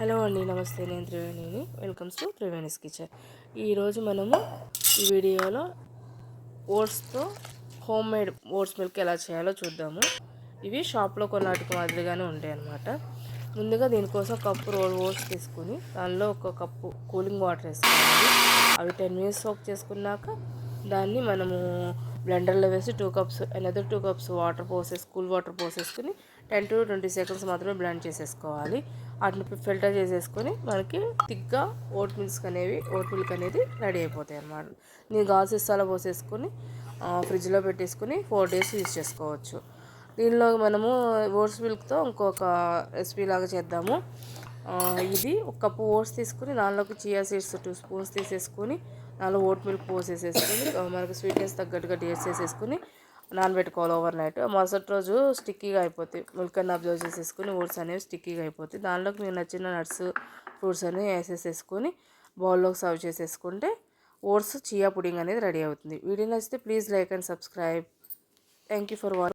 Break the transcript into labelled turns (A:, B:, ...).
A: Hello అండి, నమస్తే. నేను త్రివేణిని. Welcomes to Triveni's kitchen. ఈరోజు మనము ఈ వీడియోలో ఓట్స్తో హోమ్ మేడ్ ఓట్స్ మిల్క్ ఎలా చేయాలో చూద్దాము. ఇవి షాప్లో కొన్నాటికి మాదిరిగానే ఉంటాయి అన్నమాట. ముందుగా దీనికోసం కప్పు ఓట్స్ తీసుకుని దానిలో ఒక కప్పు కూలింగ్ వాటర్ వేసుకోవాలి. అవి 10 మినిట్స్ సోక్ చేసుకున్నాక దాన్ని మనము బ్లెండర్లో వేసి 2 cups another 2 cups water cool water పోసేసుకుని 10 to 20 సెకండ్స్ మాత్రమే బ్లెండ్ చేసేసుకోవాలి. వాటిని ఫిల్టర్ చేసేసుకొని మనకి థిక్గా ఓట్ మిల్క్ అనేది రెడీ అయిపోతాయి అన్నమాట. నేను గాజు సీసాలో పోసేసుకొని ఫ్రిడ్జ్లో పెట్టేసుకుని 4 days యూజ్ చేసుకోవచ్చు. దీనిలో మనము ఓట్స్ మిల్క్తో ఇంకొక రెసిపీ లాగా చేద్దాము. ఇది ఒక కప్పు ఓట్స్ తీసుకుని దానిలోకి చియా సీడ్స్ 2 స్పూన్స్ తీసేసుకొని దానిలో ఓట్ మిల్క్ పోసేసేసుకొని మనకు స్వీట్నెస్ తగ్గట్టుగా డేట్స్ వేసేసుకుని నానబెట్టుకోవాలి ఓవర్ నైట్. మరుసటి రోజు స్టిక్కీగా అయిపోతాయి. మిల్క్ అన్ని అబ్జర్వ్ చేసేసుకుని ఓట్స్ అనేవి స్టిక్కీగా అయిపోతాయి. దానిలోకి మీకు నచ్చిన నట్స్ ఫ్రూట్స్ అన్ని వేసేసేసుకొని బౌల్లోకి సర్వ్ చేసేసుకుంటే ఓట్స్ చియా పుడింగ్ అనేది రెడీ అవుతుంది. వీడియో నచ్చితే please like and subscribe. Thank you for watching.